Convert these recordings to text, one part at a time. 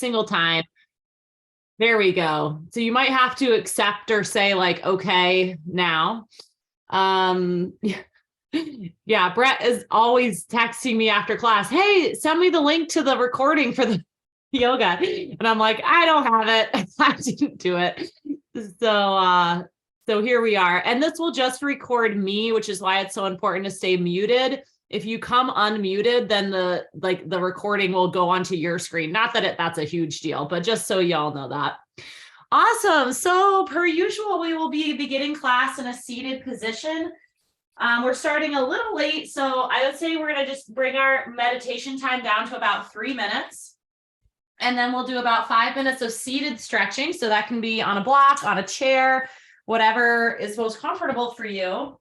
single time. There we go. So you might have to accept or say like, okay, now. Yeah, Brett is always texting me after class. Hey, send me the link to the recording for the yoga. And I'm like, I don't have it. I didn't do it. So here we are. And this will just record me, which is why it's so important to stay muted. If you come unmuted, then the recording will go onto your screen. Not that that's a huge deal, but just so y'all know that. Awesome. So per usual, we will be beginning class in a seated position. We're starting a little late, so I would say we're going to just bring our meditation time down to about 3 minutes. And then we'll do about 5 minutes of seated stretching. So that can be on a block, on a chair, whatever is most comfortable for you.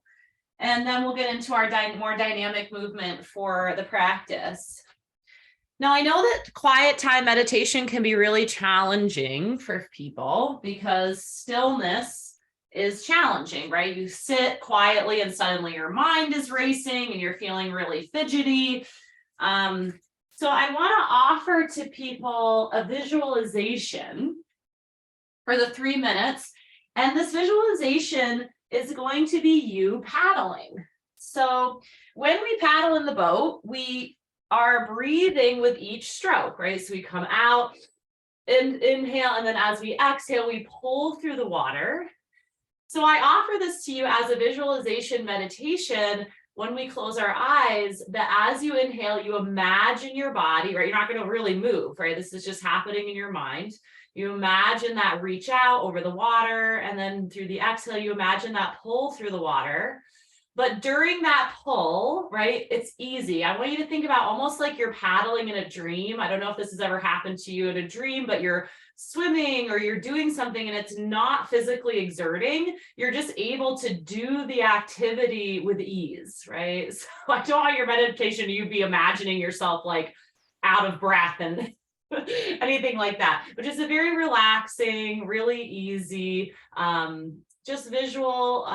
And then we'll get into our more dynamic movement for the practice. Now, I know that quiet time meditation can be really challenging for people because stillness is challenging, right? You sit quietly and suddenly your mind is racing and you're feeling really fidgety. So I want to offer to people a visualization for the 3 minutes. And this visualization is going to be you paddling. So when we paddle in the boat, we are breathing with each stroke, right? So we come out and inhale, and then as we exhale, we pull through the water. So I offer this to you as a visualization meditation when we close our eyes, that as you inhale, you imagine your body, right? You're not going to really move, right? This is just happening in your mind. You imagine that reach out over the water, and then through the exhale, you imagine that pull through the water. But during that pull, right, it's easy. I want you to think about almost like you're paddling in a dream. I don't know if this has ever happened to you in a dream, but you're swimming or you're doing something and it's not physically exerting. You're just able to do the activity with ease, right? So I don't want your meditation to be imagining yourself like out of breath and anything like that, but just a very relaxing, really easy, just visual,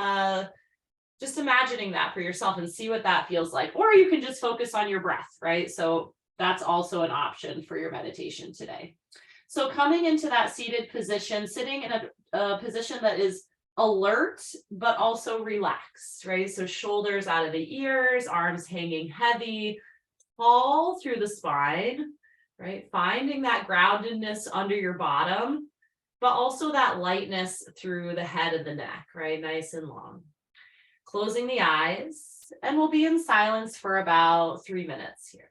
just imagining that for yourself and see what that feels like. Or you can just focus on your breath, right? So that's also an option for your meditation today. So coming into that seated position, sitting in a position that is alert, but also relaxed, right? So shoulders out of the ears, arms hanging heavy, tall through the spine, right? Finding that groundedness under your bottom, but also that lightness through the head of the neck, right? Nice and long. Closing the eyes, and we'll be in silence for about 3 minutes here.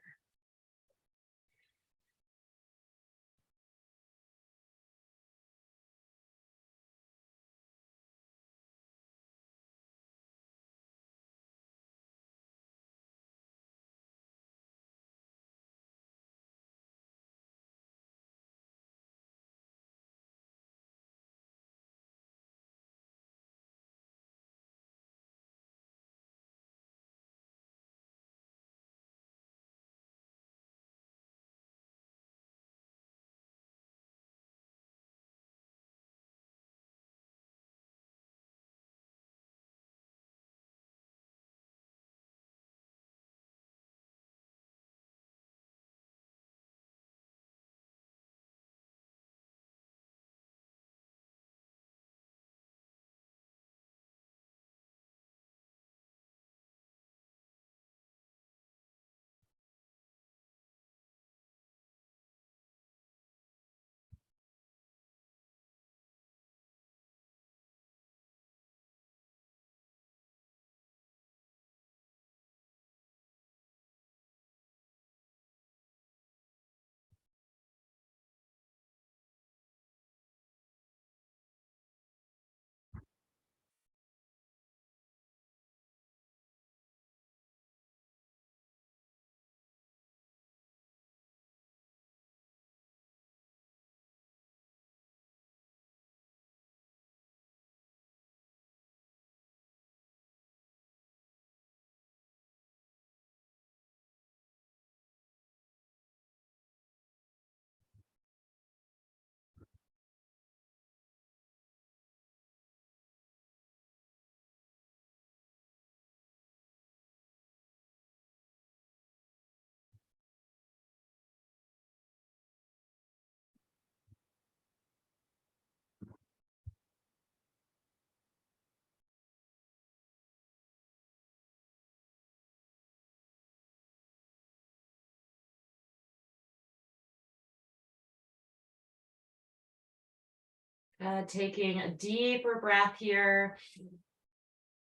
Taking a deeper breath here,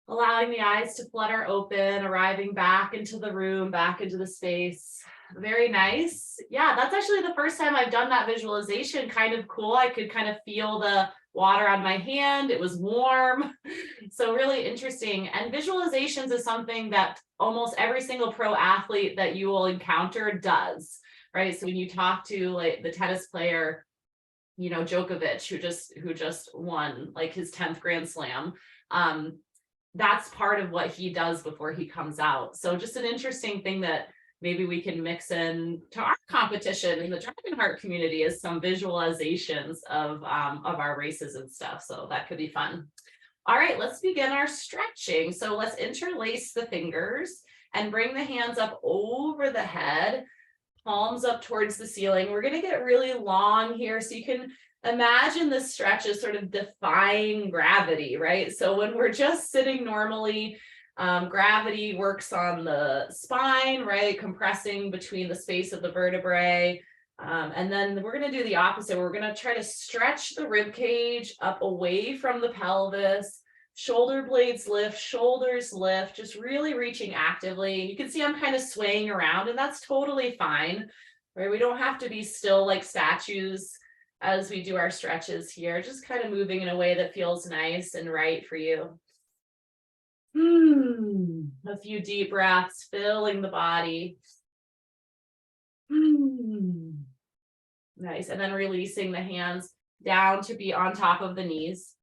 allowing the eyes to flutter open, arriving back into the room, back into the space. Very nice. Yeah, that's actually the first time I've done that visualization. Kind of cool. I could kind of feel the water on my hand. It was warm. So really interesting. And visualizations is something that almost every single pro athlete that you will encounter does, right? So when you talk to like the tennis player, you know, Djokovic, who just won like his 10th Grand Slam, that's part of what he does before he comes out. So just an interesting thing that maybe we can mix in to our competition in the Dragon Heart community is some visualizations of our races and stuff. So that could be fun. All right, let's begin our stretching. So let's interlace the fingers and bring the hands up over the head, palms up towards the ceiling. We're going to get really long here, so you can imagine this stretch as sort of defying gravity, right? So when we're just sitting normally, gravity works on the spine, right? Compressing between the space of the vertebrae. And then we're going to do the opposite. We're going to try to stretch the rib cage up away from the pelvis. Shoulder blades lift, shoulders lift, just really reaching actively. You can see I'm kind of swaying around, and that's totally fine, right? We don't have to be still like statues as we do our stretches here, just kind of moving in a way that feels nice and right for you. A few deep breaths, filling the body. Nice. And then releasing the hands down to be on top of the knees.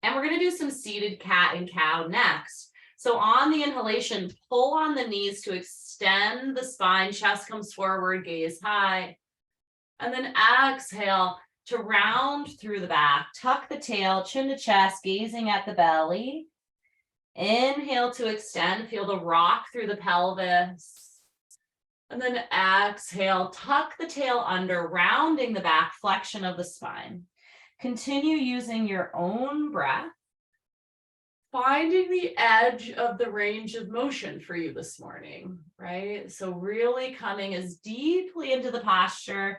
And we're going to do some seated cat and cow next. So on the inhalation, pull on the knees to extend the spine, chest comes forward, gaze high. And then exhale to round through the back, tuck the tail, chin to chest, gazing at the belly. Inhale to extend, feel the rock through the pelvis. And then exhale, tuck the tail under, rounding the back, flexion of the spine. Continue using your own breath, finding the edge of the range of motion for you this morning, right? So really coming as deeply into the posture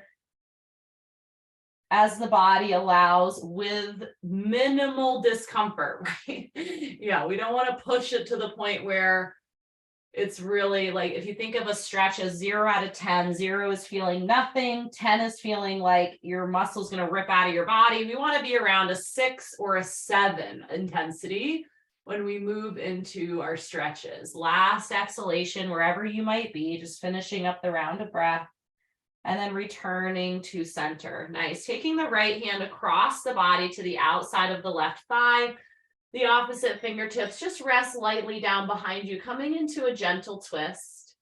as the body allows with minimal discomfort, right? Yeah, we don't want to push it to the point where it's really like, if you think of a stretch as 0 out of 10, 0 is feeling nothing, 10 is feeling like your muscle's going to rip out of your body. We want to be around a 6 or a 7 intensity when we move into our stretches. Last exhalation, wherever you might be, just finishing up the round of breath. And then returning to center. Nice. Taking the right hand across the body to the outside of the left thigh. The opposite fingertips just rest lightly down behind you, coming into a gentle twist.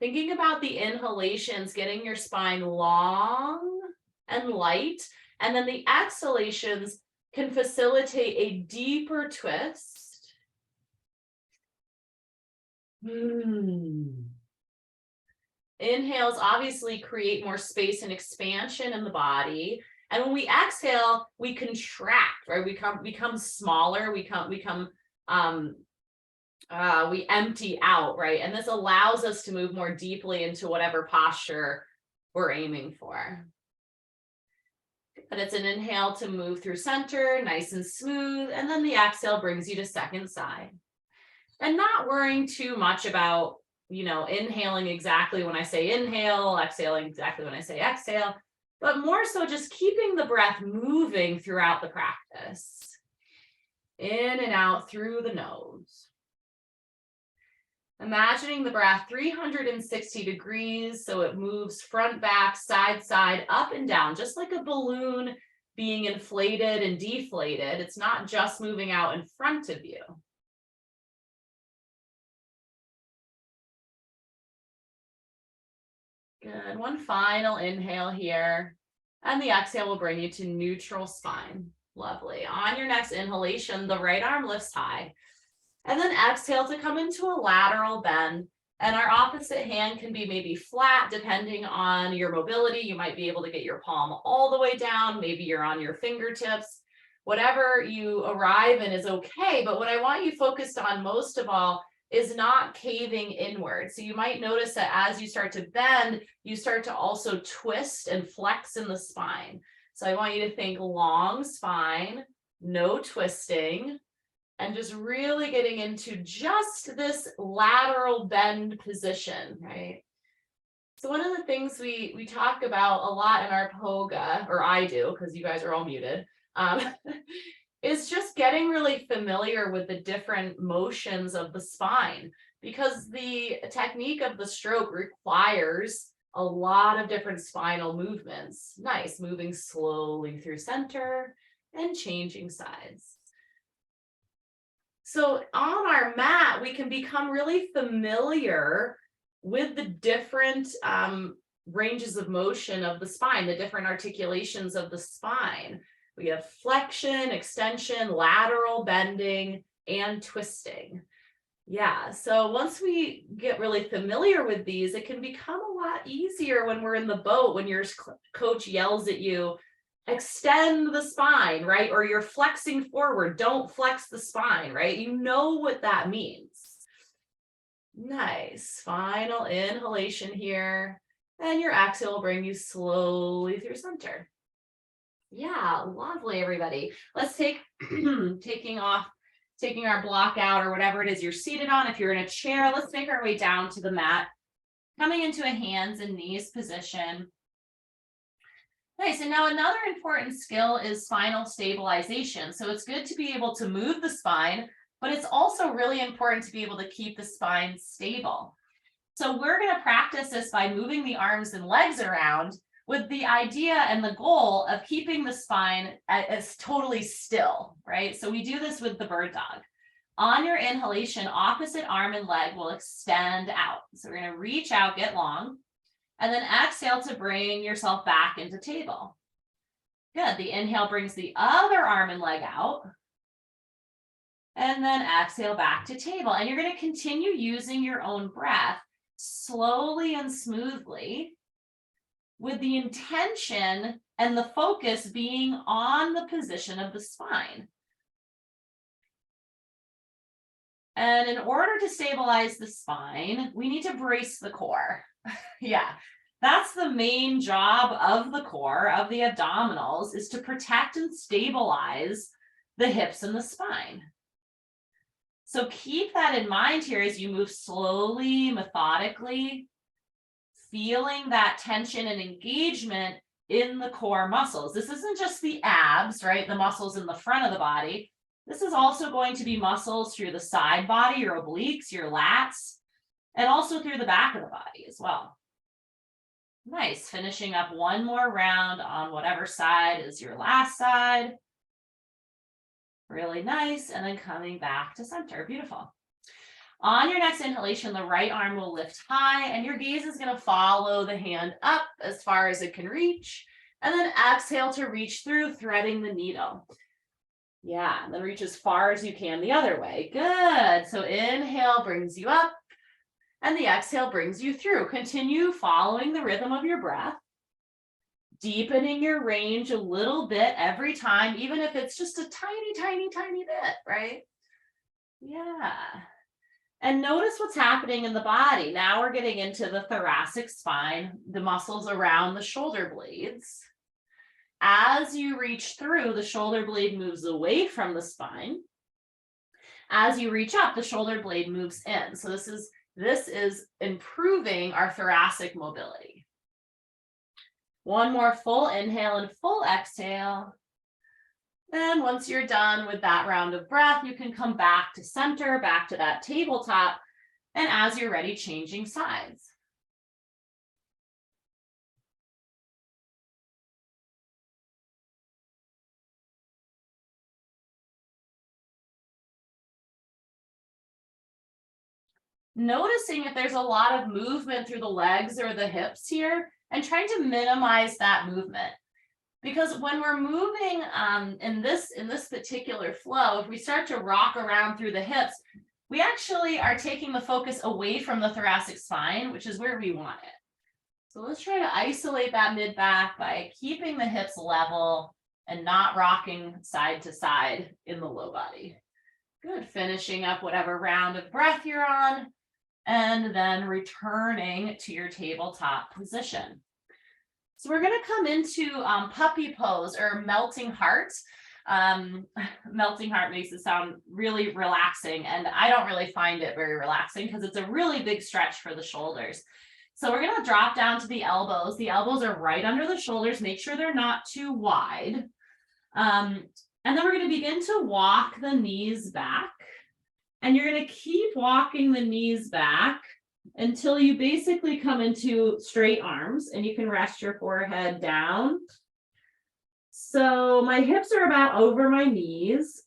Thinking about the inhalations, getting your spine long and light. And then the exhalations can facilitate a deeper twist. Inhales obviously create more space and expansion in the body. And when we exhale, we contract, right? We become smaller, we empty out, right? And this allows us to move more deeply into whatever posture we're aiming for. And it's an inhale to move through center, nice and smooth. And then the exhale brings you to second side. And not worrying too much about, inhaling exactly when I say inhale, exhaling exactly when I say exhale, but more so just keeping the breath moving throughout the practice. In and out through the nose. Imagining the breath 360 degrees, so it moves front, back, side, up and down, just like a balloon being inflated and deflated. It's not just moving out in front of you. Good. One final inhale here. And the exhale will bring you to neutral spine. Lovely. On your next inhalation, the right arm lifts high. And then exhale to come into a lateral bend. And our opposite hand can be maybe flat, depending on your mobility. You might be able to get your palm all the way down. Maybe you're on your fingertips. Whatever you arrive in is okay. But what I want you focused on most of all is not caving inward. So you might notice that as you start to bend, you start to also twist and flex in the spine. So I want you to think long spine, no twisting, and just really getting into just this lateral bend position, right? So one of the things we talk about a lot in our Poga, or I do, because you guys are all muted, is just getting really familiar with the different motions of the spine, because the technique of the stroke requires a lot of different spinal movements. Nice, moving slowly through center and changing sides. So on our mat, we can become really familiar with the different ranges of motion of the spine, the different articulations of the spine. We have flexion, extension, lateral bending, and twisting. Yeah, so once we get really familiar with these, it can become a lot easier when we're in the boat, when your coach yells at you, extend the spine, right? Or you're flexing forward, don't flex the spine, right? You know what that means. Nice, final inhalation here. And your exhale will bring you slowly through center. Yeah, lovely, everybody. Let's take taking our block out or whatever it is you're seated on. If you're in a chair, let's make our way down to the mat, coming into a hands and knees position. Nice. And now another important skill is spinal stabilization. So it's good to be able to move the spine, but it's also really important to be able to keep the spine stable. So we're going to practice this by moving the arms and legs around with the idea and the goal of keeping the spine as totally still, right? So we do this with the bird dog. On your inhalation, opposite arm and leg will extend out. So we're going to reach out, get long, and then exhale to bring yourself back into table. Good. The inhale brings the other arm and leg out. And then exhale back to table. And you're going to continue using your own breath slowly and smoothly, with the intention and the focus being on the position of the spine. And in order to stabilize the spine, we need to brace the core. Yeah, that's the main job of the core, of the abdominals, is to protect and stabilize the hips and the spine. So keep that in mind here as you move slowly, methodically, feeling that tension and engagement in the core muscles. This isn't just the abs, right? The muscles in the front of the body. This is also going to be muscles through the side body, your obliques, your lats, and also through the back of the body as well. Nice. Finishing up one more round on whatever side is your last side. Really nice. And then coming back to center. Beautiful. On your next inhalation, the right arm will lift high and your gaze is going to follow the hand up as far as it can reach. And then exhale to reach through, threading the needle. Yeah, and then reach as far as you can the other way. Good. So inhale brings you up and the exhale brings you through. Continue following the rhythm of your breath, deepening your range a little bit every time, even if it's just a tiny, tiny, tiny bit, right? Yeah. And notice what's happening in the body. Now we're getting into the thoracic spine, the muscles around the shoulder blades. As you reach through, the shoulder blade moves away from the spine. As you reach up, the shoulder blade moves in. So this is improving our thoracic mobility. One more full inhale and full exhale. And once you're done with that round of breath, you can come back to center, back to that tabletop, and as you're ready, changing sides. Noticing if there's a lot of movement through the legs or the hips here, and trying to minimize that movement. Because when we're moving in this particular flow, if we start to rock around through the hips, we actually are taking the focus away from the thoracic spine, which is where we want it. So let's try to isolate that mid back by keeping the hips level and not rocking side to side in the low body. Good. Finishing up whatever round of breath you're on, and then returning to your tabletop position. So we're going to come into puppy pose or melting heart. Melting heart makes it sound really relaxing, and I don't really find it very relaxing because it's a really big stretch for the shoulders. So we're going to drop down to the elbows. The elbows are right under the shoulders. Make sure they're not too wide. And then we're going to begin to walk the knees back. And you're going to keep walking the knees back until you basically come into straight arms, and you can rest your forehead down. So my hips are about over my knees.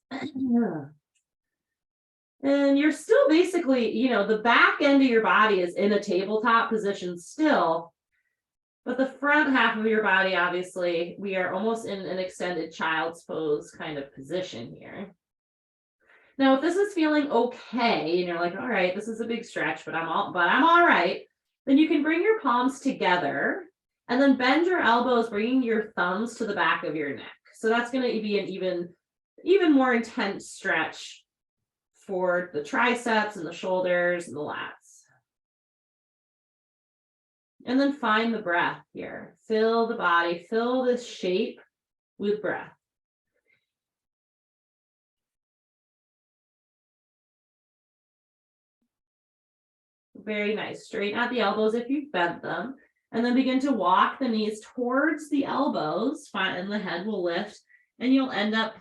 And you're still basically, you know, the back end of your body is in a tabletop position still, but the front half of your body, obviously, we are almost in an extended child's pose kind of position here. Now, if this is feeling okay, and you're like, all right, this is a big stretch, but I'm all right, then you can bring your palms together and then bend your elbows, bringing your thumbs to the back of your neck. So that's going to be an even more intense stretch for the triceps and the shoulders and the lats. And then find the breath here. Fill the body, fill this shape with breath. Very nice. Straighten out the elbows if you've bent them. And then begin to walk the knees towards the elbows, and the head will lift, and you'll end up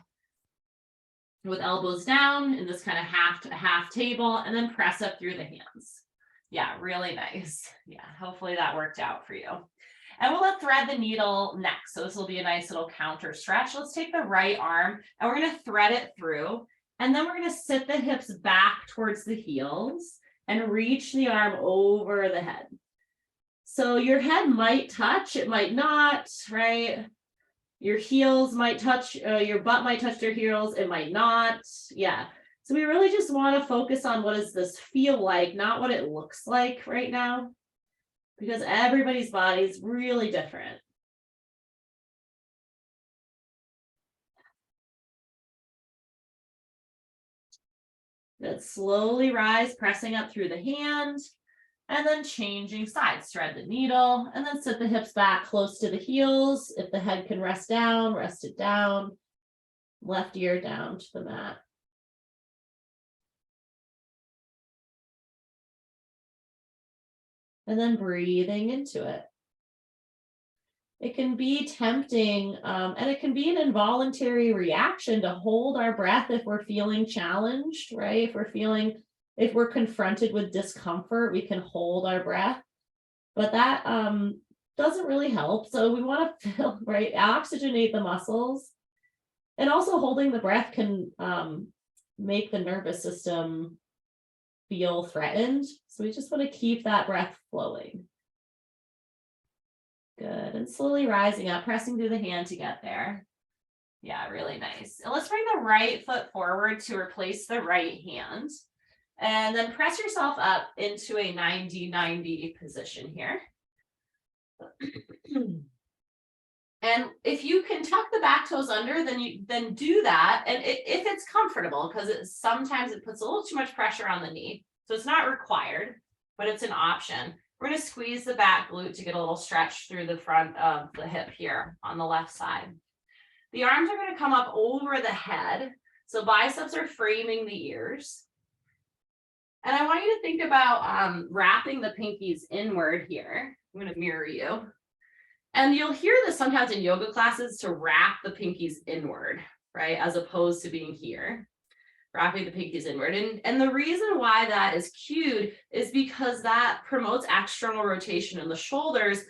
with elbows down in this kind of half table, and then press up through the hands. Yeah, really nice. Yeah, hopefully that worked out for you. And we'll thread the needle next. So this will be a nice little counter stretch. Let's take the right arm and we're going to thread it through. And then we're going to sit the hips back towards the heels and reach the arm over the head. So your head might touch, it might not, right? Your heels might touch, your butt might touch your heels, it might not. Yeah. So we really just want to focus on what does this feel like, not what it looks like right now, because everybody's body is really different. Good. Slowly rise, pressing up through the hand, and then changing sides. Thread the needle, and then sit the hips back close to the heels. If the head can rest down, rest it down. Left ear down to the mat. And then breathing into it. It can be tempting, and it can be an involuntary reaction to hold our breath if we're feeling challenged, right? If we're confronted with discomfort, we can hold our breath, but that doesn't really help. So we want to feel, right, oxygenate the muscles, and also holding the breath can make the nervous system feel threatened. So we just want to keep that breath flowing. Good. And slowly rising up, pressing through the hand to get there. Yeah, really nice. And let's bring the right foot forward to replace the right hand. And then press yourself up into a 90-90 position here. And if you can tuck the back toes under, then do that. And if it's comfortable, because sometimes it puts a little too much pressure on the knee. So it's not required, but it's an option. We're going to squeeze the back glute to get a little stretch through the front of the hip here on the left side. The arms are going to come up over the head. So biceps are framing the ears. And I want you to think about wrapping the pinkies inward here. I'm going to mirror you. And you'll hear this sometimes in yoga classes, to wrap the pinkies inward, right? As opposed to being here. Wrapping the pinkies inward. And the reason why that is cued is because that promotes external rotation in the shoulders,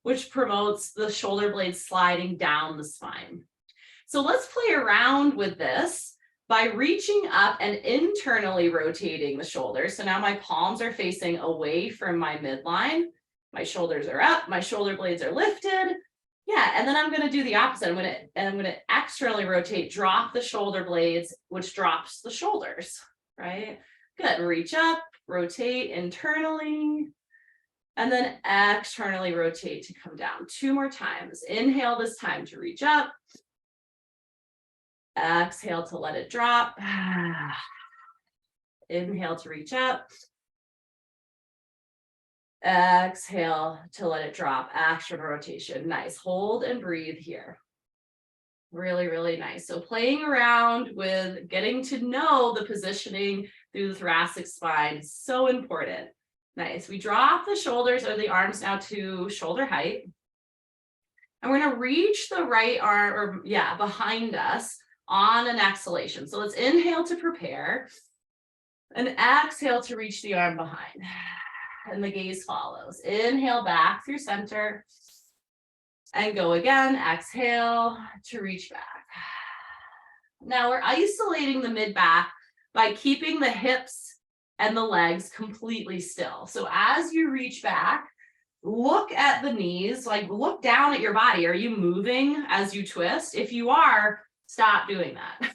which promotes the shoulder blades sliding down the spine. So let's play around with this by reaching up and internally rotating the shoulders. So now my palms are facing away from my midline. My shoulders are up, my shoulder blades are lifted. Yeah, and then I'm going to do the opposite. I'm going to externally rotate, drop the shoulder blades, which drops the shoulders, right? Good. Reach up, rotate internally, and then externally rotate to come down. 2 more times. Inhale this time to reach up. Exhale to let it drop. Inhale to reach up. Exhale to let it drop. External rotation. Nice. Hold and breathe here. Really, really nice. So playing around with getting to know the positioning through the thoracic spine, so important. Nice. We drop the shoulders or the arms now to shoulder height. And we're going to reach the right arm, or behind us on an exhalation. So let's inhale to prepare and exhale to reach the arm behind. And the gaze follows. Inhale back through center and go again. Exhale to reach back. Now we're isolating the mid back by keeping the hips and the legs completely still. So as you reach back, look at the knees, like look down at your body. Are you moving as you twist? If you are, stop doing that.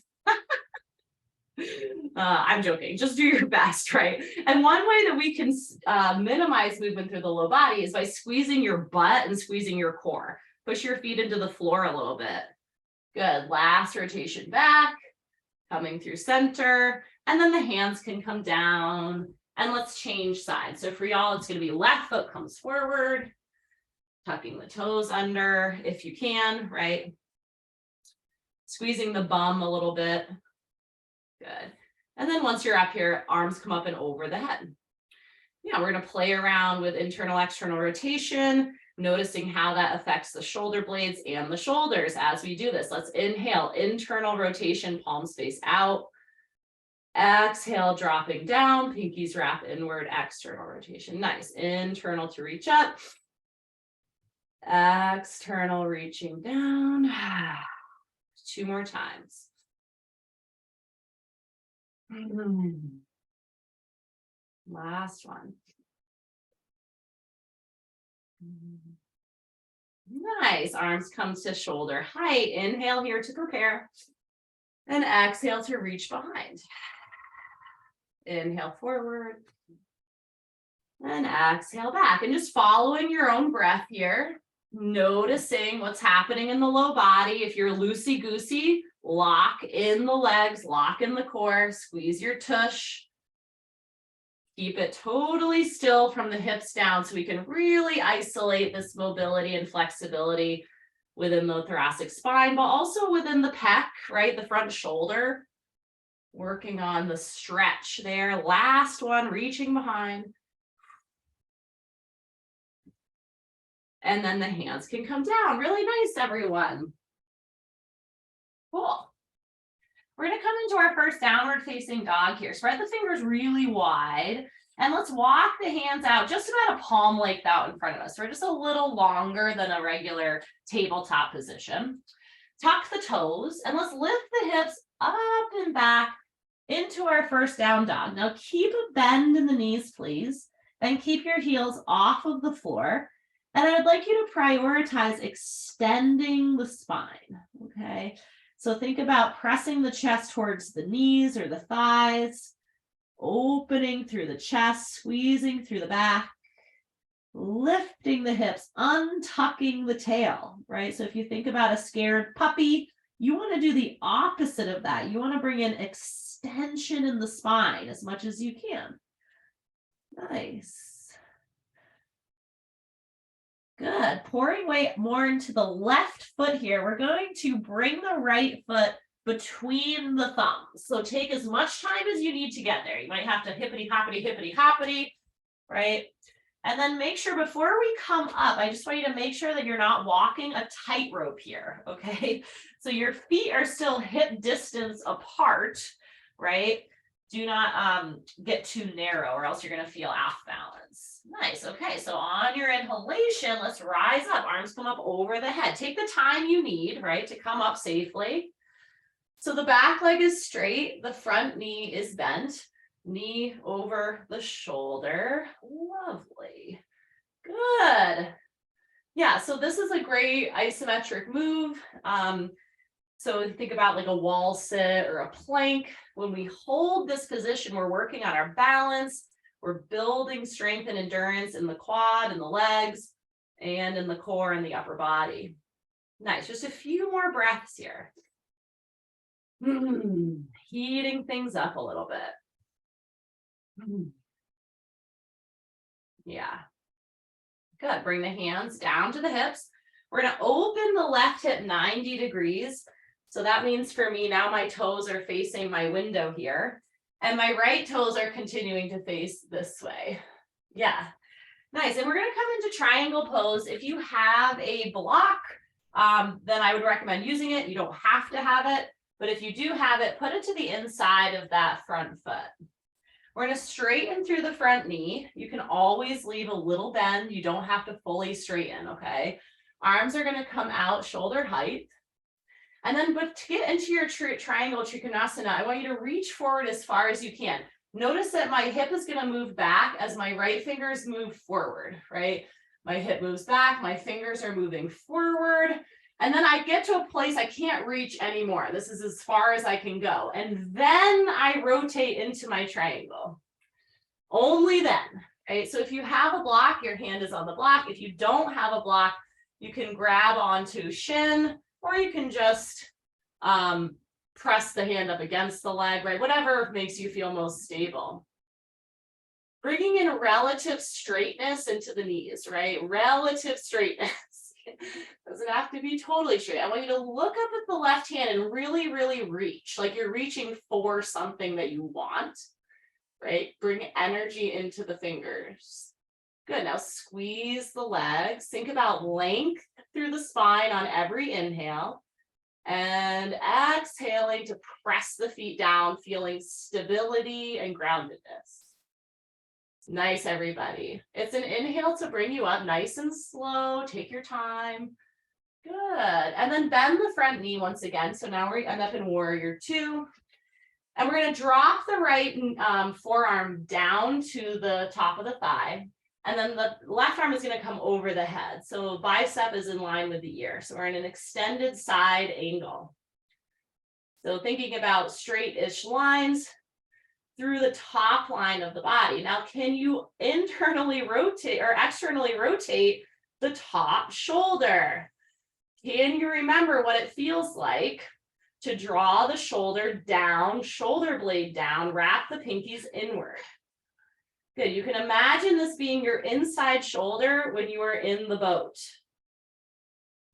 I'm joking. Just do your best, right? And one way that we can minimize movement through the low body is by squeezing your butt and squeezing your core. Push your feet into the floor a little bit. Good. Last rotation back, coming through center, and then the hands can come down. And let's change sides. So for y'all, it's going to be left foot comes forward, tucking the toes under if you can, right? Squeezing the bum a little bit. Good. And then once you're up here, arms come up and over the head. Yeah, we're going to play around with internal, external rotation, noticing how that affects the shoulder blades and the shoulders as we do this. Let's inhale, internal rotation, palms face out. Exhale, dropping down, pinkies wrap inward, external rotation. Nice. Internal to reach up. External reaching down. 2 more times. Last one. Nice. Arms come to shoulder height. Inhale here to prepare. And exhale to reach behind. Inhale forward. And exhale back. And just following your own breath here. Noticing what's happening in the low body. If you're loosey-goosey, lock in the legs, lock in the core, squeeze your tush. Keep it totally still from the hips down so we can really isolate this mobility and flexibility within the thoracic spine, but also within the pec, right? The front shoulder. Working on the stretch there. Last one, reaching behind. And then the hands can come down. Really nice, everyone. Cool. We're going to come into our first downward facing dog here. Spread the fingers really wide. And let's walk the hands out just about a palm length out in front of us. We're just a little longer than a regular tabletop position. Tuck the toes and let's lift the hips up and back into our first down dog. Now keep a bend in the knees, please, and keep your heels off of the floor. And I would like you to prioritize extending the spine, okay? So think about pressing the chest towards the knees or the thighs, opening through the chest, squeezing through the back, lifting the hips, untucking the tail, right? So if you think about a scared puppy, you want to do the opposite of that. You want to bring in extension in the spine as much as you can. Nice. Good. Pouring weight more into the left foot here. We're going to bring the right foot between the thumbs. So take as much time as you need to get there. You might have to hippity hoppity, right? And then make sure before we come up, I just want you to make sure that you're not walking a tightrope here, okay? So your feet are still hip distance apart, right? Do not get too narrow or else you're going to feel off balance. Nice. Okay. So on your inhalation, let's rise up. Arms come up over the head. Take the time you need, right, to come up safely. So the back leg is straight. The front knee is bent. Knee over the shoulder. Lovely. Good. Yeah. So this is a great isometric move. So think about like a wall sit or a plank. When we hold this position, we're working on our balance. We're building strength and endurance in the quad and the legs and in the core and the upper body. Nice. Just a few more breaths here. Heating things up a little bit. Yeah. Good. Bring the hands down to the hips. We're going to open the left hip 90 degrees. So that means for me now my toes are facing my window here and my right toes are continuing to face this way. Yeah. Nice. And we're going to come into triangle pose. If you have a block, then I would recommend using it. You don't have to have it, but if you do have it, put it to the inside of that front foot. We're going to straighten through the front knee. You can always leave a little bend. You don't have to fully straighten, okay? Arms are going to come out shoulder height. And then but to get into your triangle trikonasana, I want you to reach forward as far as you can. Notice that my hip is going to move back as my right fingers move forward, right? My hip moves back, my fingers are moving forward. And then I get to a place I can't reach anymore. This is as far as I can go. And then I rotate into my triangle. Only then, right? So if you have a block, your hand is on the block. If you don't have a block, you can grab onto shin, or you can just press the hand up against the leg, right? Whatever makes you feel most stable. Bringing in relative straightness into the knees, right? Relative straightness. Doesn't have to be totally straight. I want you to look up at the left hand and really, really reach, like you're reaching for something that you want, right? Bring energy into the fingers. Good. Now squeeze the legs. Think about length through the spine on every inhale. And exhaling to press the feet down, feeling stability and groundedness. Nice, everybody. It's an inhale to bring you up nice and slow. Take your time. Good. And then bend the front knee once again. So now we end up in warrior two. And we're going to drop the right forearm down to the top of the thigh. And then the left arm is going to come over the head. So bicep is in line with the ear. So we're in an extended side angle. So thinking about straight-ish lines through the top line of the body. Now, can you internally rotate or externally rotate the top shoulder? Can you remember what it feels like to draw the shoulder down, shoulder blade down, wrap the pinkies inward? Good. You can imagine this being your inside shoulder when you are in the boat.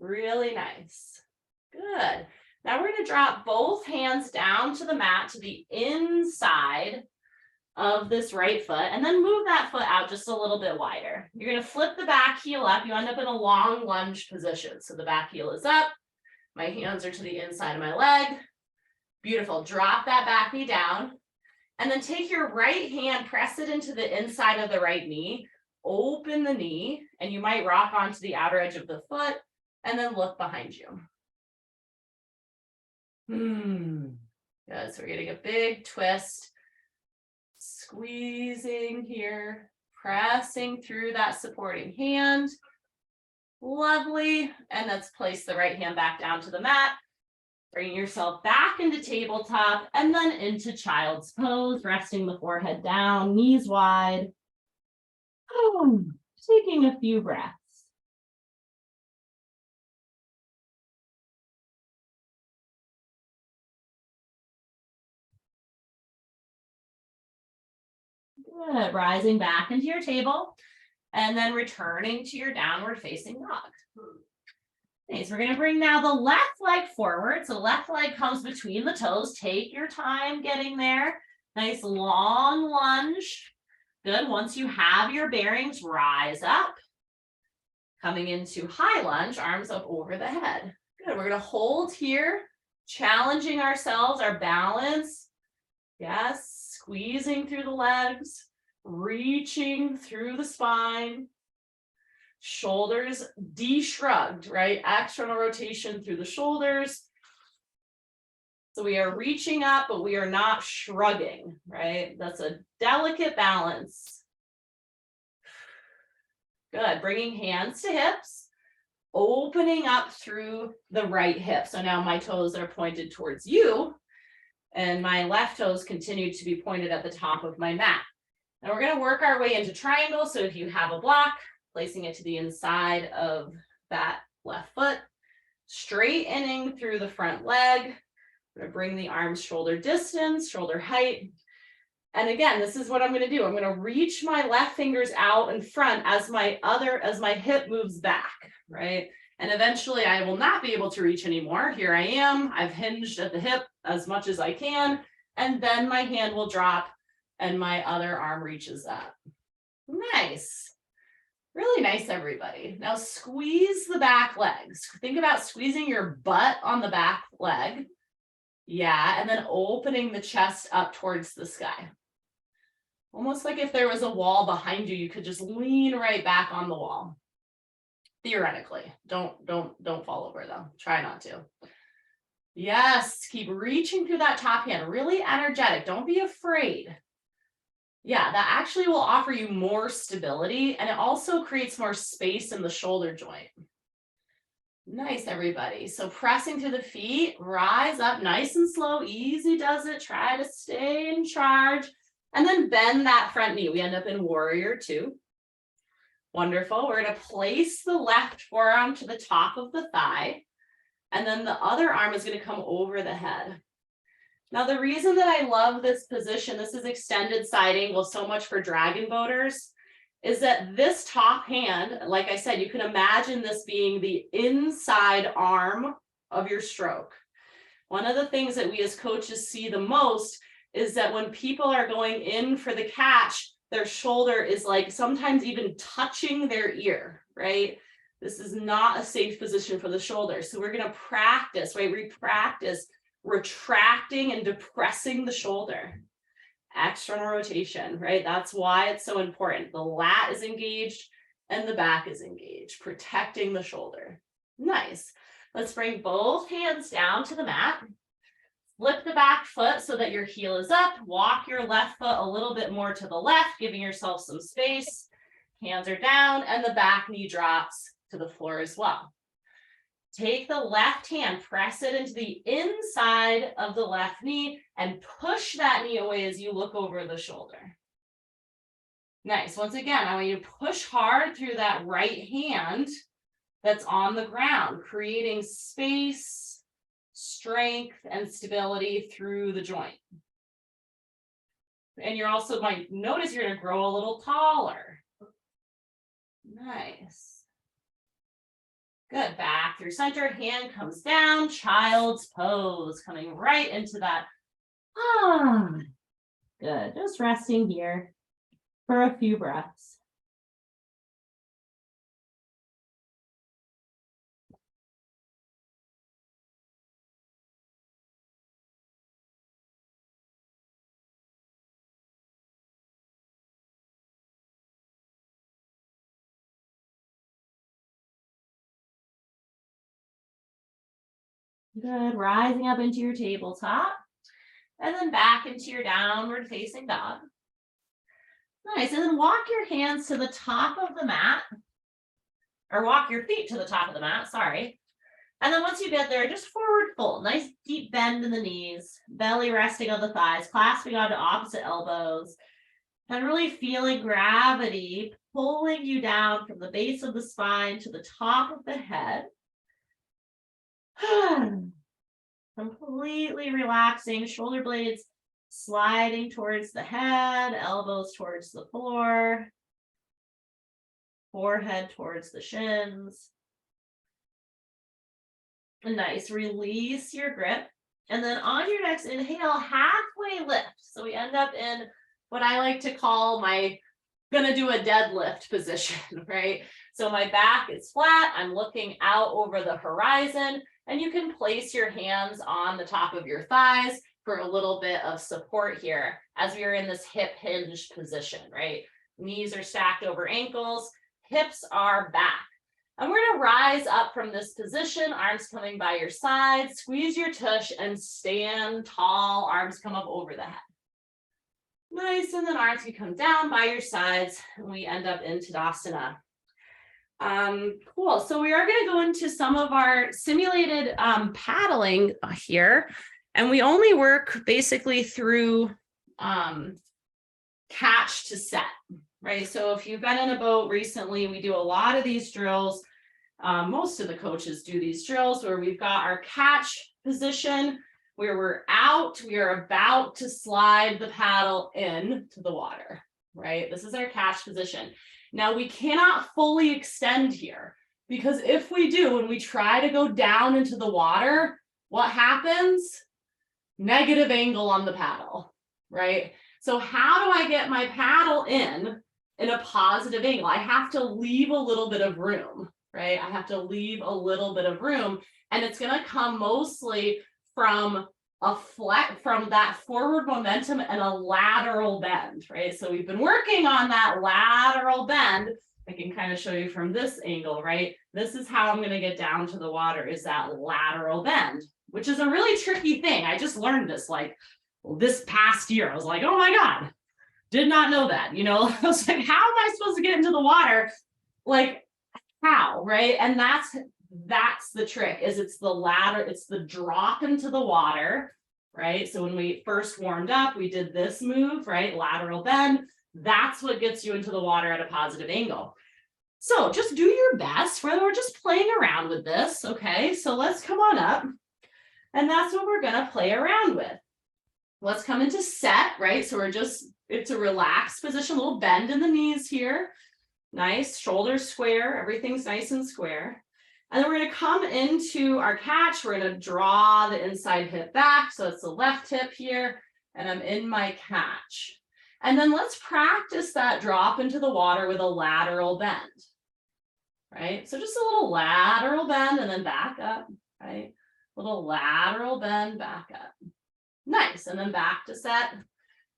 Really nice. Good. Now we're going to drop both hands down to the mat to the inside of this right foot and then move that foot out just a little bit wider. You're going to flip the back heel up. You end up in a long lunge position. So the back heel is up. My hands are to the inside of my leg. Beautiful. Drop that back knee down. And then take your right hand, press it into the inside of the right knee, open the knee, and you might rock onto the outer edge of the foot, and then look behind you. Good, so we're getting a big twist, squeezing here, pressing through that supporting hand. Lovely, and let's place the right hand back down to the mat. Bringing yourself back into tabletop and then into child's pose, resting the forehead down, knees wide. Taking a few breaths. Good. Rising back into your table and then returning to your downward facing dog. Nice. We're going to bring now the left leg forward. So left leg comes between the toes. Take your time getting there. Nice long lunge. Good. Once you have your bearings, rise up. Coming into high lunge, arms up over the head. Good. We're going to hold here, challenging ourselves, our balance. Yes. Squeezing through the legs, reaching through the spine. Shoulders de-shrugged, right? External rotation through the shoulders. So we are reaching up, but we are not shrugging, right? That's a delicate balance. Good. Bringing hands to hips, opening up through the right hip. So now my toes are pointed towards you, and my left toes continue to be pointed at the top of my mat. Now we're going to work our way into triangle. So if you have a block, placing it to the inside of that left foot, straightening through the front leg. We're going to bring the arms shoulder distance, shoulder height. And again, this is what I'm going to do. I'm going to reach my left fingers out in front as my hip moves back, right? And eventually I will not be able to reach anymore. Here I am. I've hinged at the hip as much as I can. And then my hand will drop and my other arm reaches up. Nice. Really nice, everybody. Now squeeze the back legs. Think about squeezing your butt on the back leg. Yeah, and then opening the chest up towards the sky. Almost like if there was a wall behind you, you could just lean right back on the wall. Theoretically, don't fall over though. Try not to. Yes, keep reaching through that top hand, really energetic. Don't be afraid. Yeah, that actually will offer you more stability, and it also creates more space in the shoulder joint. Nice, everybody. So pressing through the feet, rise up nice and slow, easy does it. Try to stay in charge. And then bend that front knee. We end up in warrior two. Wonderful. We're going to place the left forearm to the top of the thigh. And then the other arm is going to come over the head. Now, the reason that I love this position, this is extended side angle so much for dragon boaters, is that this top hand, like I said, you can imagine this being the inside arm of your stroke. One of the things that we as coaches see the most is that when people are going in for the catch, their shoulder is like sometimes even touching their ear, right? This is not a safe position for the shoulder. So we're going to practice, right? We practice retracting and depressing the shoulder. External rotation, right? That's why it's so important. The lat is engaged and the back is engaged, protecting the shoulder. Nice. Let's bring both hands down to the mat. Flip the back foot so that your heel is up. Walk your left foot a little bit more to the left, giving yourself some space. Hands are down and the back knee drops to the floor as well. Take the left hand, press it into the inside of the left knee and push that knee away as you look over the shoulder. Nice. Once again, I want you to push hard through that right hand that's on the ground, creating space, strength, and stability through the joint. And you're also might notice you're going to grow a little taller. Nice. Good. Back through center, hand comes down, child's pose, coming right into that. Good. Just resting here for a few breaths. Good. Rising up into your tabletop and then back into your downward facing dog. Nice. And then walk your hands to the top of the mat, or walk your feet to the top of the mat. Sorry. And then once you get there, just forward fold. Nice deep bend in the knees, belly resting on the thighs, clasping onto opposite elbows, and really feeling gravity pulling you down from the base of the spine to the top of the head. Completely relaxing, shoulder blades sliding towards the head, elbows towards the floor, forehead towards the shins. Nice. Release your grip. And then on your next inhale, halfway lift. So we end up in what I like to call my gonna do a deadlift position, right? So my back is flat. I'm looking out over the horizon, and you can place your hands on the top of your thighs for a little bit of support here as we are in this hip hinged position, right? Knees are stacked over ankles, hips are back. And we're gonna rise up from this position, arms coming by your side, squeeze your tush and stand tall, arms come up over the head. Nice, and then arms can come down by your sides, and we end up in Tadasana. Cool, so we are gonna go into some of our simulated paddling here, and we only work basically through catch to set, right? So if you've been in a boat recently, we do a lot of these drills. Most of the coaches do these drills where we've got our catch position, where we're out, we are about to slide the paddle in to the water, right? This is our catch position. Now we cannot fully extend here because if we do, when we try to go down into the water, what happens? Negative angle on the paddle, right? So how do I get my paddle in a positive angle? I have to leave a little bit of room, right? I have to leave a little bit of room, and it's going to come mostly from from that forward momentum and a lateral bend, right? So we've been working on that lateral bend. I can kind of show you from this angle, right? This is how I'm going to get down to the water, is that lateral bend, which is a really tricky thing. I just learned this like this past year. I was like, oh my God, did not know that. You know, I was like, how am I supposed to get into the water? Like, how, right? And that's the trick, is it's the ladder, it's the drop into the water, right? So when we first warmed up, we did this move, right? Lateral bend. That's what gets you into the water at a positive angle. So just do your best, right? We're just playing around with this, okay? So let's come on up, and that's what we're gonna play around with. Let's come into set, right? So it's a relaxed position, a little bend in the knees here. Nice, shoulders square, everything's nice and square. And then we're going to come into our catch. We're going to draw the inside hip back. So it's the left hip here, and I'm in my catch. And then let's practice that drop into the water with a lateral bend, right? So just a little lateral bend and then back up, right? Little lateral bend, back up. Nice, and then back to set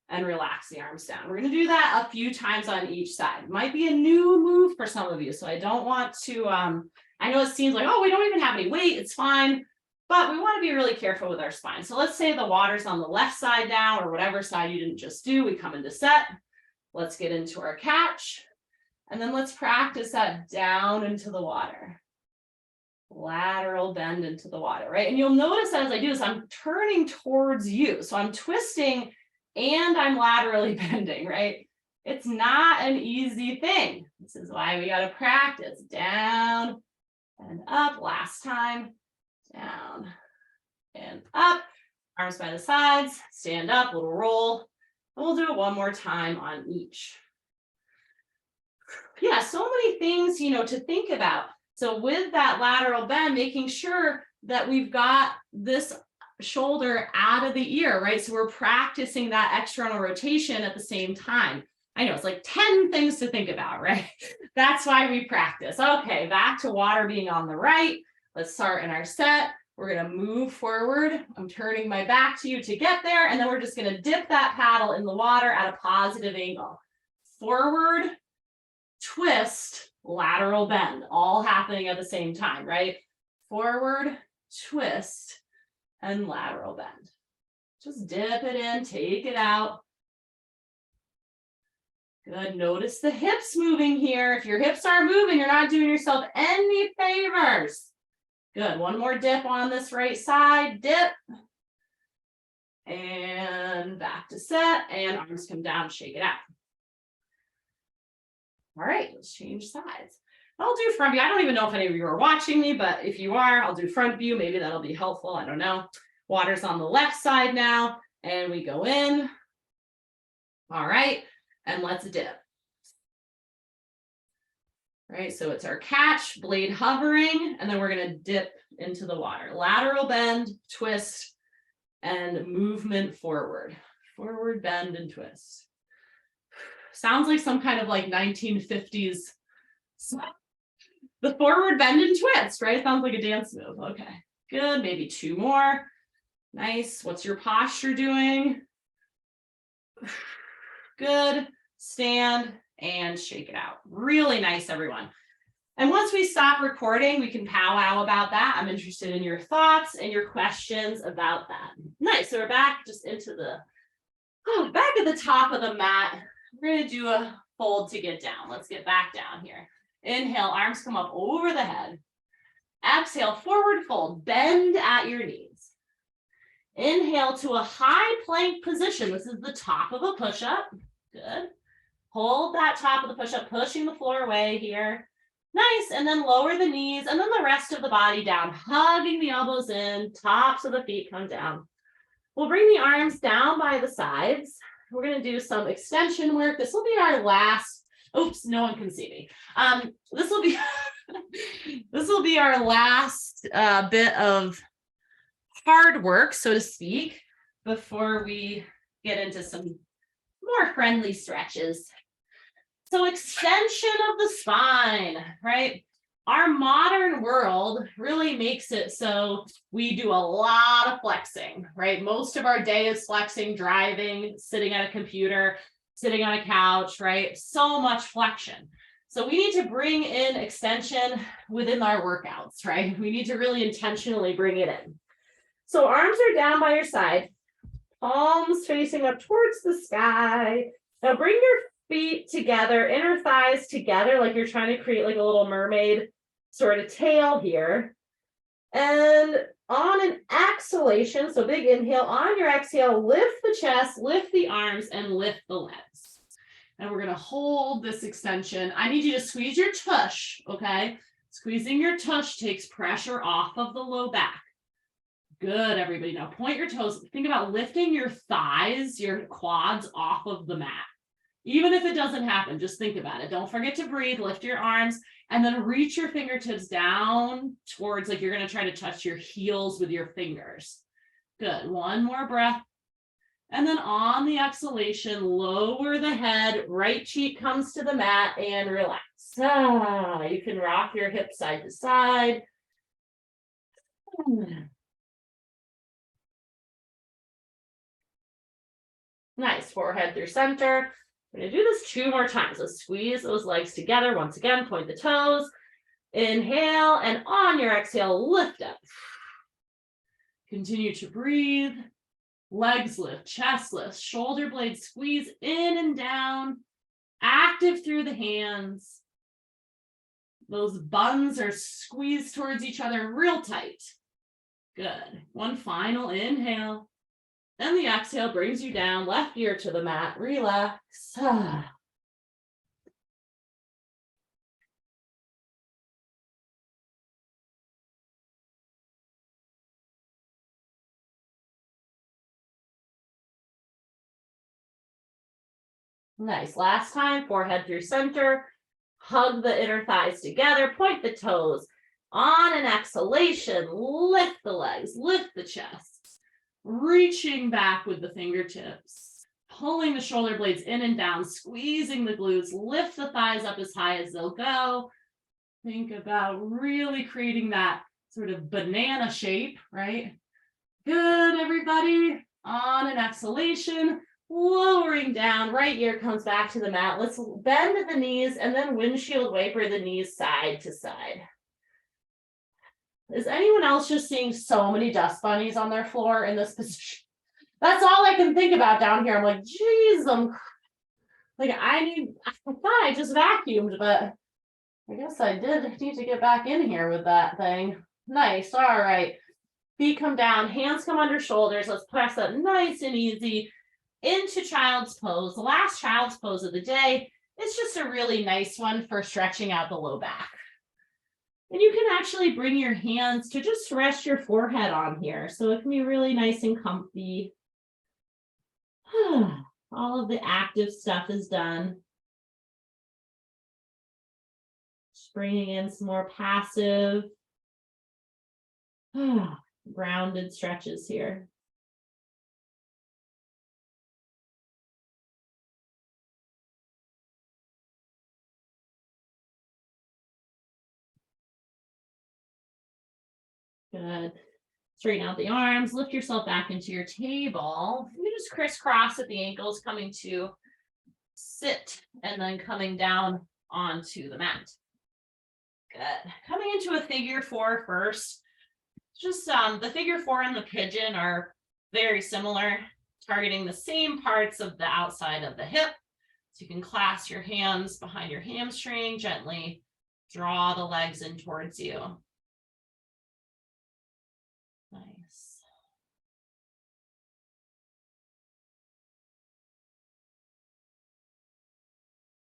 and relax the arms down. We're going to do that a few times on each side. Might be a new move for some of you, so I don't want to, I know it seems like, oh, we don't even have any weight, it's fine, but we want to be really careful with our spine. So let's say the water's on the left side now, or whatever side you didn't just do. We come into set. Let's get into our catch, and then let's practice that down into the water. Lateral bend into the water, right? And you'll notice as I do this, I'm turning towards you. So I'm twisting and I'm laterally bending, right? It's not an easy thing. This is why we got to practice. Down and up. Last time. Down and up. Arms by the sides. Stand up, little roll. And we'll do it one more time on each. Yeah, so many things, to think about. So with that lateral bend, making sure that we've got this shoulder out of the ear, right? So we're practicing that external rotation at the same time. I know it's like 10 things to think about, right? That's why we practice. Okay, back to water being on the right. Let's start in our set. We're going to move forward. I'm turning my back to you to get there. And then we're just going to dip that paddle in the water at a positive angle. Forward, twist, lateral bend, all happening at the same time, right? Forward, twist, and lateral bend. Just dip it in, take it out. Good. Notice the hips moving here. If your hips aren't moving, you're not doing yourself any favors. Good. One more dip on this right side. Dip. And back to set. And arms come down, shake it out. All right, let's change sides. I'll do front view. I don't even know if any of you are watching me, but if you are, I'll do front view. Maybe that'll be helpful. I don't know. Water's on the left side now, and we go in. All right, and let's dip. All right, so it's our catch, blade hovering, and then we're going to dip into the water. Lateral bend, twist, and movement forward. Forward bend and twist. Sounds like some kind of like 1950s. The forward bend and twist, right? Sounds like a dance move. Okay, good. Maybe two more. Nice. What's your posture doing? Good. Stand and shake it out. Really nice, everyone. And once we stop recording, we can powwow about that. I'm interested in your thoughts and your questions about that. Nice. So we're back just into the, back at the top of the mat. We're going to do a fold to get down. Let's get back down here. Inhale, arms come up over the head. Exhale, forward fold, bend at your knees. Inhale to a high plank position. This is the top of a push-up. Good. Hold that top of the push-up, pushing the floor away here. Nice, and then lower the knees, and then the rest of the body down, hugging the elbows in, tops of the feet come down. We'll bring the arms down by the sides. We're going to do some extension work. This will be our last, oops, no one can see me. This will be, this will be our last bit of hard work, so to speak, before we get into some more friendly stretches. So extension of the spine, right? Our modern world really makes it so we do a lot of flexing, right? Most of our day is flexing, driving, sitting at a computer, sitting on a couch, right? So much flexion. So we need to bring in extension within our workouts, right? We need to really intentionally bring it in. So arms are down by your side, palms facing up towards the sky. Now bring your feet together, inner thighs together, like you're trying to create like a little mermaid sort of tail here. And on an exhalation, so big inhale, on your exhale, lift the chest, lift the arms, and lift the legs. And we're going to hold this extension. I need you to squeeze your tush, okay? Squeezing your tush takes pressure off of the low back. Good, everybody. Now point your toes. Think about lifting your thighs, your quads off of the mat. Even if it doesn't happen, just think about it. Don't forget to breathe, lift your arms, and then reach your fingertips down towards, like you're going to try to touch your heels with your fingers. Good. One more breath. And then on the exhalation, lower the head, right cheek comes to the mat and relax. You can rock your hips side to side. Nice. Forehead through center. We're going to do this 2 more times. So squeeze those legs together. Once again, point the toes. Inhale, and on your exhale, lift up. Continue to breathe. Legs lift, chest lift, shoulder blades squeeze in and down. Active through the hands. Those buns are squeezed towards each other real tight. Good. One final inhale. And the exhale brings you down, left ear to the mat, relax. Nice. Last time, forehead through center. Hug the inner thighs together, point the toes. On an exhalation, lift the legs, lift the chest. Reaching back with the fingertips. Pulling the shoulder blades in and down, squeezing the glutes, lift the thighs up as high as they'll go. Think about really creating that sort of banana shape, right? Good, everybody. On an exhalation, lowering down, right ear comes back to the mat. Let's bend the knees and then windshield wiper the knees side to side. Is anyone else just seeing so many dust bunnies on their floor in this position? That's all I can think about down here. I'm like, geez, I thought I just vacuumed, but I guess I did need to get back in here with that thing. Nice. All right. Feet come down, hands come under shoulders. Let's press that nice and easy into child's pose. The last child's pose of the day. It's just a really nice one for stretching out the low back. And you can actually bring your hands to just rest your forehead on here. So it can be really nice and comfy. All of the active stuff is done. Just bringing in some more passive, grounded stretches here. Good. Straighten out the arms, lift yourself back into your table. You just crisscross at the ankles, coming to sit and then coming down onto the mat. Good. Coming into a figure 4 first. Just the figure 4 and the pigeon are very similar, targeting the same parts of the outside of the hip. So you can clasp your hands behind your hamstring, gently draw the legs in towards you. Nice.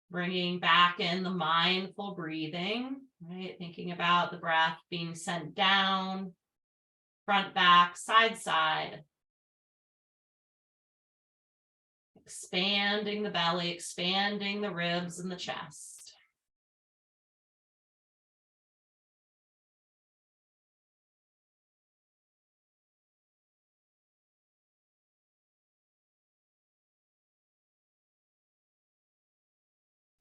Bringing back in the mindful breathing, right? Thinking about the breath being sent down, front, back, side, side. Expanding the belly, expanding the ribs and the chest.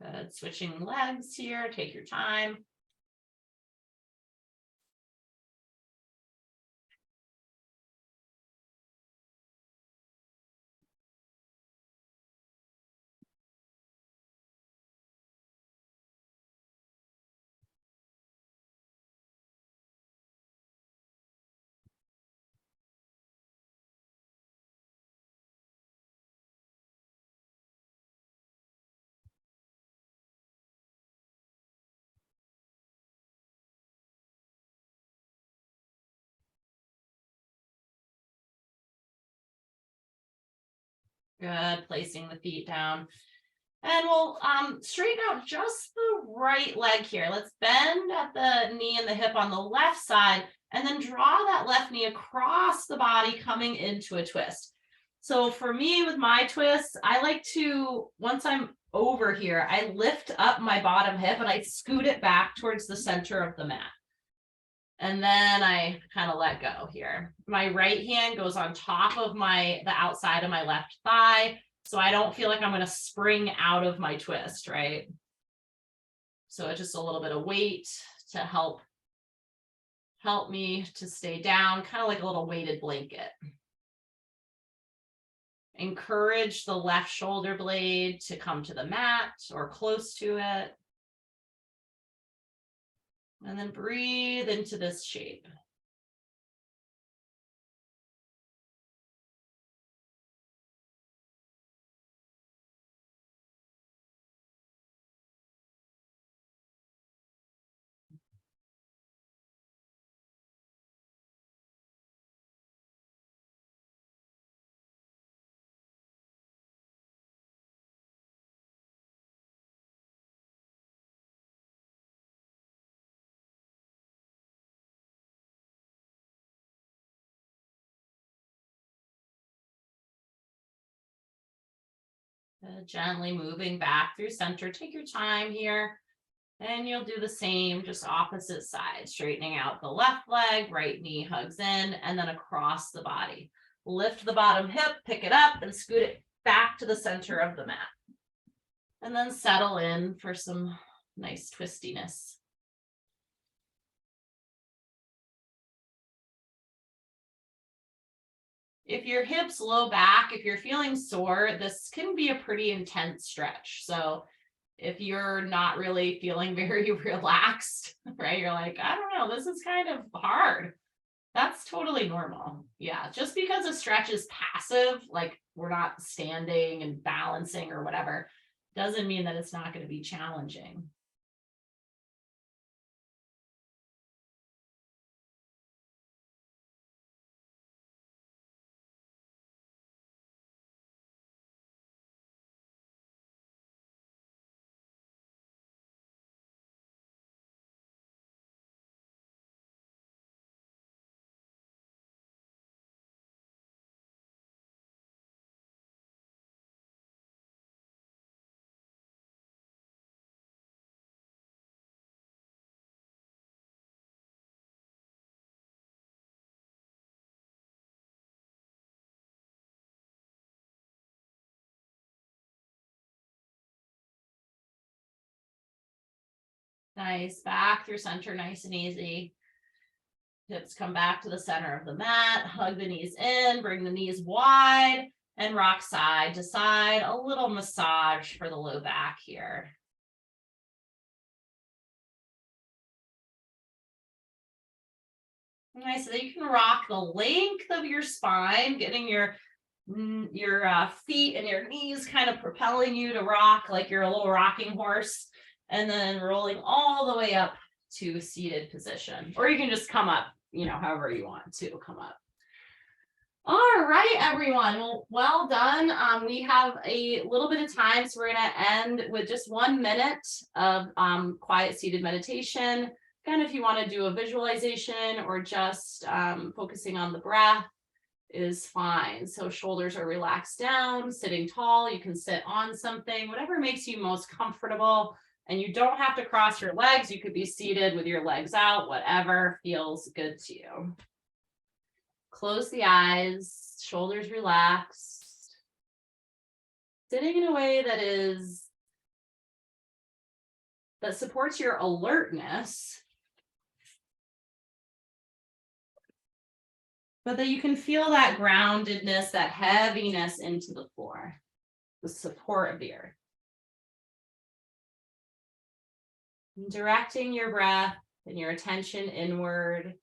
Good. Switching legs here. Take your time. Good. Placing the feet down. And we'll straighten out just the right leg here. Let's bend at the knee and the hip on the left side, and then draw that left knee across the body, coming into a twist. So for me, with my twists, I like to, once I'm over here, I lift up my bottom hip and I scoot it back towards the center of the mat. And then I kind of let go here. My right hand goes on top of the outside of my left thigh, so I don't feel like I'm going to spring out of my twist, right? So it's just a little bit of weight to help me to stay down, kind of like a little weighted blanket. Encourage the left shoulder blade to come to the mat or close to it. And then breathe into this shape. Gently moving back through center. Take your time here. And you'll do the same, just opposite side, straightening out the left leg, right knee hugs in, and then across the body. Lift the bottom hip, pick it up, and scoot it back to the center of the mat. And then settle in for some nice twistiness. If your hips low back, if you're feeling sore, this can be a pretty intense stretch. So if you're not really feeling very relaxed, right? You're like, I don't know, this is kind of hard. That's totally normal. Yeah, just because a stretch is passive, like we're not standing and balancing or whatever, doesn't mean that it's not going to be challenging. Nice. Back through center, nice and easy. Hips come back to the center of the mat. Hug the knees in, bring the knees wide, and rock side to side. A little massage for the low back here. Nice. So that you can rock the length of your spine, getting your feet and your knees kind of propelling you to rock like you're a little rocking horse, and then rolling all the way up to seated position. Or you can just come up, however you want to come up. All right, everyone. Well done. We have a little bit of time, so we're going to end with just 1 minute of quiet seated meditation. Again, if you want to do a visualization or just focusing on the breath, is fine. So shoulders are relaxed down, sitting tall. You can sit on something, whatever makes you most comfortable. And you don't have to cross your legs. You could be seated with your legs out, whatever feels good to you. Close the eyes, shoulders relaxed. Sitting in a way that supports your alertness, but that you can feel that groundedness, that heaviness into the floor, the support of the earth. And directing your breath and your attention inward.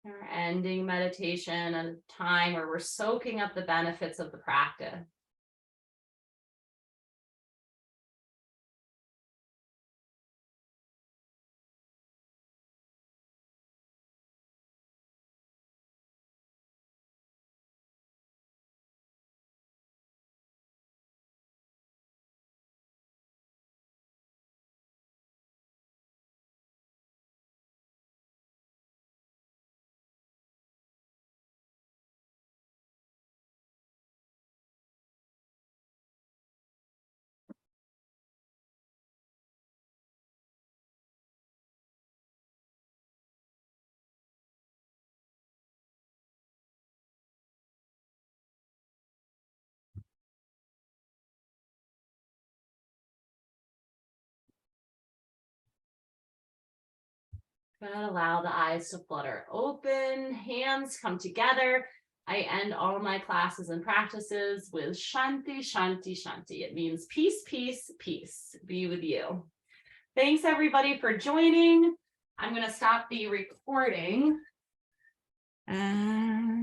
Our ending meditation, a time where we're soaking up the benefits of the practice. Good. Allow the eyes to flutter open, hands come together. I end all my classes and practices with Shanti, Shanti, Shanti. It means peace, peace, peace be with you. Thanks everybody for joining. I'm going to stop the recording. And